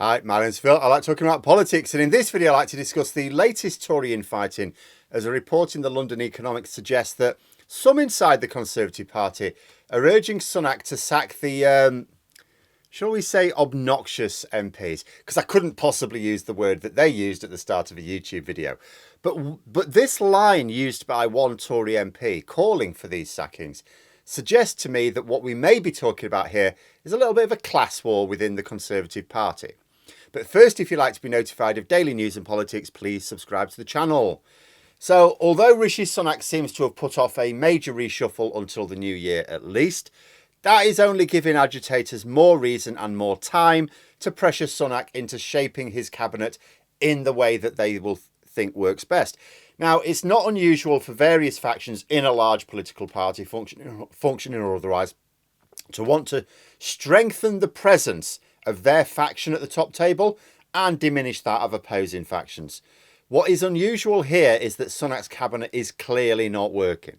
Hi, my name's Phil. I like talking about politics, and in this video I like to discuss the latest Tory infighting, as a report in the London Economic suggests that some inside the Conservative Party are urging Sunak to sack the, shall we say, obnoxious MPs, because I couldn't possibly use the word that they used at the start of a YouTube video. But this line used by one Tory MP calling for these sackings suggests to me that what we may be talking about here is a little bit of a class war within the Conservative Party. But first, if you'd like to be notified of daily news and politics, please subscribe to the channel. So, although Rishi Sunak seems to have put off a major reshuffle until the new year at least, that is only giving agitators more reason and more time to pressure Sunak into shaping his cabinet in the way that they will think works best. Now, it's not unusual for various factions in a large political party, functioning or otherwise, to want to strengthen the presence of their faction at the top table and diminish that of opposing factions. What is unusual here is that Sunak's cabinet is clearly not working.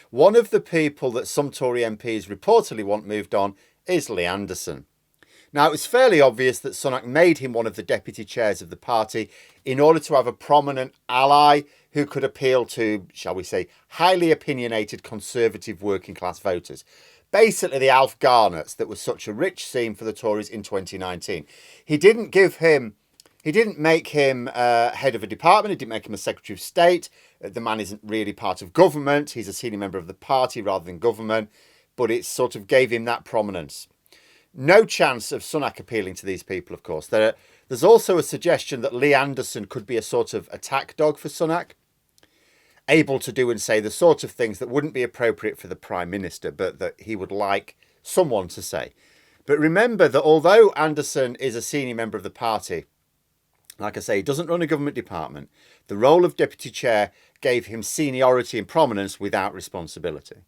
One of the people that some Tory MPs reportedly want moved on is Lee Anderson. Now, it was fairly obvious that Sunak made him one of the deputy chairs of the party in order to have a prominent ally who could appeal to, shall we say, highly opinionated Conservative working class voters. Basically, the Alf Garnets that was such a rich seam for the Tories in 2019. He didn't make him head of a department. He didn't make him a Secretary of State. The man isn't really part of government. He's a senior member of the party rather than government. But it sort of gave him that prominence. No chance of Sunak appealing to these people, of course. There's also a suggestion that Lee Anderson could be a sort of attack dog for Sunak, able to do and say the sort of things that wouldn't be appropriate for the Prime Minister, but that he would like someone to say. But remember that although Anderson is a senior member of the party, like I say, he doesn't run a government department. The role of deputy chair gave him seniority and prominence without responsibility.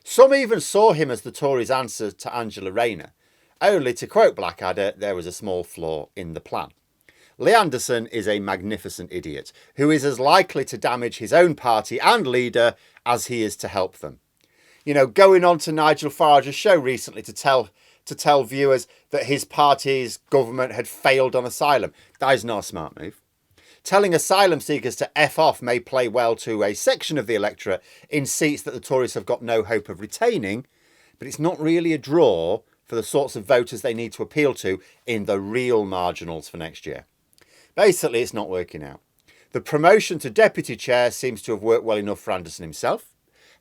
Some even saw him as the Tories' answer to Angela Rayner. Only, to quote Blackadder, there was a small flaw in the plan. Lee Anderson is a magnificent idiot who is as likely to damage his own party and leader as he is to help them. You know, going on to Nigel Farage's show recently to tell viewers that his party's government had failed on asylum. That is not a smart move. Telling asylum seekers to F off may play well to a section of the electorate in seats that the Tories have got no hope of retaining, but it's not really a draw for the sorts of voters they need to appeal to in the real marginals for next year. Basically, it's not working out. The promotion to deputy chair seems to have worked well enough for Anderson himself,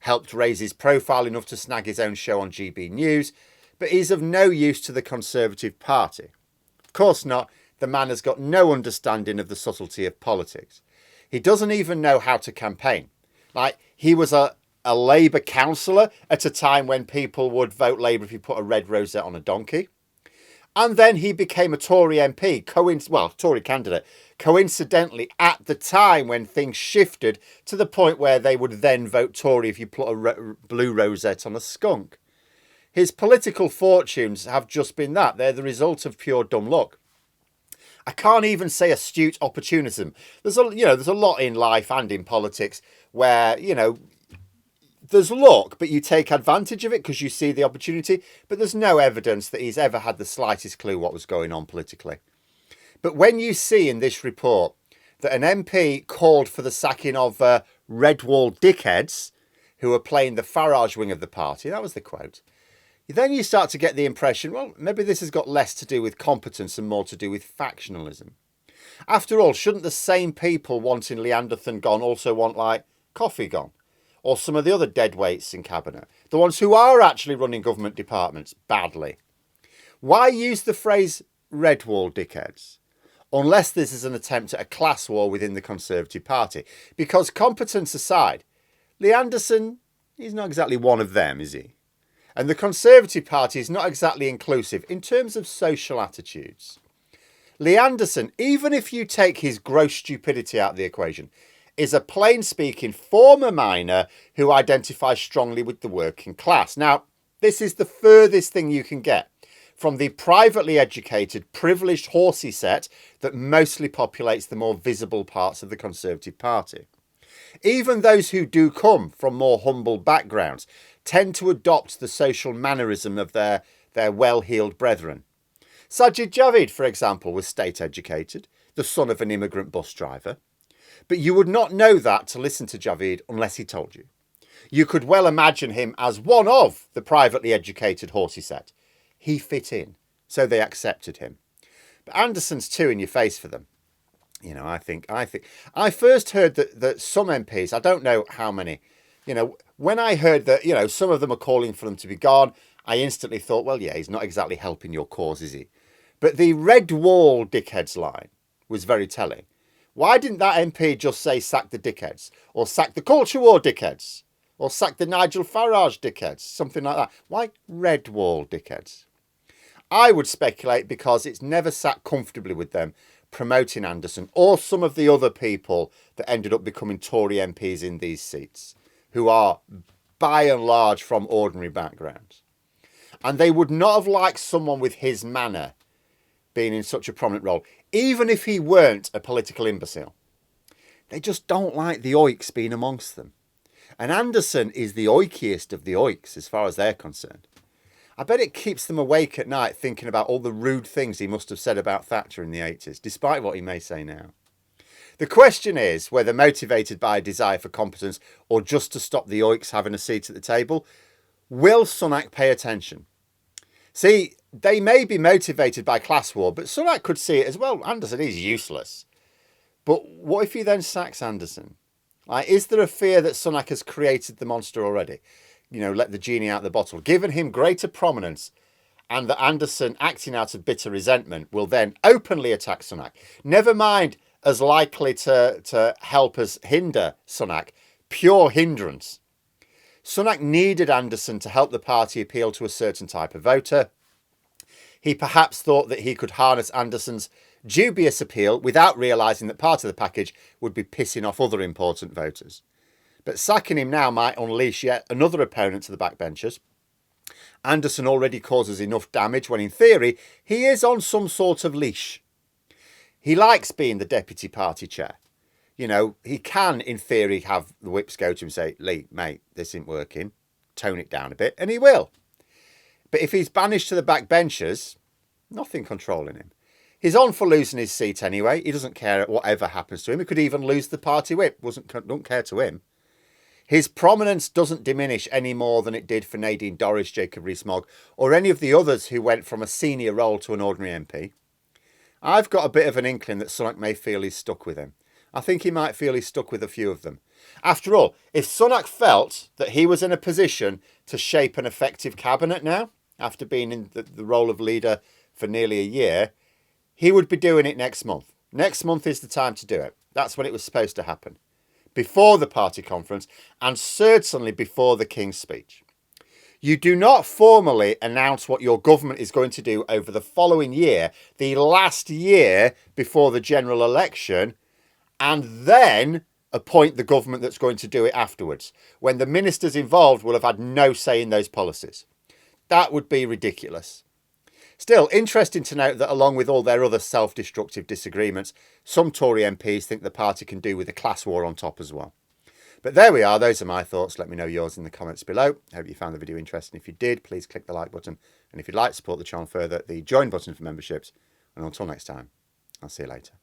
helped raise his profile enough to snag his own show on GB News, but he's of no use to the Conservative Party. Of course not. The man has got no understanding of the subtlety of politics. He doesn't even know how to campaign. Like, he was a Labour councillor at a time when people would vote Labour if you put a red rosette on a donkey. And then he became a Tory MP, Tory candidate, coincidentally at the time when things shifted to the point where they would then vote Tory if you put a blue rosette on a skunk. His political fortunes have just been that. They're the result of pure dumb luck. I can't even say astute opportunism. There's a lot in life and in politics where, there's luck, but you take advantage of it because you see the opportunity. But there's no evidence that he's ever had the slightest clue what was going on politically. But when you see in this report that an MP called for the sacking of red wall dickheads who are playing the Farage wing of the party, that was the quote, then you start to get the impression, well, maybe this has got less to do with competence and more to do with factionalism. After all, shouldn't the same people wanting Lee Anderson gone also want, like, Coffey gone? Or some of the other deadweights in cabinet? The ones who are actually running government departments badly. Why use the phrase red wall dickheads? Unless this is an attempt at a class war within the Conservative Party. Because competence aside, Lee Anderson, he's not exactly one of them, is he? And the Conservative Party is not exactly inclusive in terms of social attitudes. Lee Anderson, even if you take his gross stupidity out of the equation, is a plain-speaking former miner who identifies strongly with the working class. Now, this is the furthest thing you can get from the privately educated, privileged horsey set that mostly populates the more visible parts of the Conservative Party. Even those who do come from more humble backgrounds tend to adopt the social mannerism of their well-heeled brethren. Sajid Javid, for example, was state educated, the son of an immigrant bus driver. But you would not know that to listen to Javid unless he told you. You could well imagine him as one of the privately educated Horsey set. He fit in, so they accepted him. But Anderson's too in your face for them. You know, I think I first heard that some MPs, I don't know how many, you know, when I heard that, you know, some of them are calling for them to be gone, I instantly thought, well, yeah, he's not exactly helping your cause, is he? But the red wall dickheads line was very telling. Why didn't that MP just say sack the dickheads, or sack the culture war dickheads, or sack the Nigel Farage dickheads, something like that? Why red wall dickheads? I would speculate because it's never sat comfortably with them promoting Anderson or some of the other people that ended up becoming Tory MPs in these seats, who are by and large from ordinary backgrounds. And they would not have liked someone with his manner being in such a prominent role, even if he weren't a political imbecile. They just don't like the oiks being amongst them. And Anderson is the oikiest of the oiks as far as they're concerned. I bet it keeps them awake at night thinking about all the rude things he must have said about Thatcher in the 80s, despite what he may say now. The question is whether motivated by a desire for competence or just to stop the oiks having a seat at the table, will Sunak pay attention? See, they may be motivated by class war, but Sunak could see it as well. Anderson is useless. But what if he then sacks Anderson? Like, is there a fear that Sunak has created the monster already? You know, let the genie out of the bottle, given him greater prominence, and that Anderson, acting out of bitter resentment, will then openly attack Sunak. Never mind as likely to help us hinder Sunak, pure hindrance. Sunak needed Anderson to help the party appeal to a certain type of voter. He perhaps thought that he could harness Anderson's dubious appeal without realising that part of the package would be pissing off other important voters. But sacking him now might unleash yet another opponent to the backbenchers. Anderson already causes enough damage when in theory he is on some sort of leash. He likes being the deputy party chair. You know, he can in theory have the whips go to him and say, Lee, mate, this isn't working, tone it down a bit, and he will. But if he's banished to the backbenchers, nothing controlling him. He's on for losing his seat anyway. He doesn't care whatever happens to him. He could even lose the party whip. Don't care to him. His prominence doesn't diminish any more than it did for Nadine Dorries, Jacob Rees-Mogg, or any of the others who went from a senior role to an ordinary MP. I've got a bit of an inkling that Sunak may feel he's stuck with him. I think he might feel he's stuck with a few of them. After all, if Sunak felt that he was in a position to shape an effective cabinet now, after being in the role of leader for nearly a year, he would be doing it next month. Next month is the time to do it. That's when it was supposed to happen. Before the party conference, and certainly before the King's speech. You do not formally announce what your government is going to do over the following year, the last year before the general election, and then appoint the government that's going to do it afterwards, when the ministers involved will have had no say in those policies. That would be ridiculous. Still, interesting to note that along with all their other self-destructive disagreements, some Tory MPs think the party can do with a class war on top as well. But there we are. Those are my thoughts. Let me know yours in the comments below. I hope you found the video interesting. If you did, please click the like button. And if you'd like to support the channel further, the join button for memberships. And until next time, I'll see you later.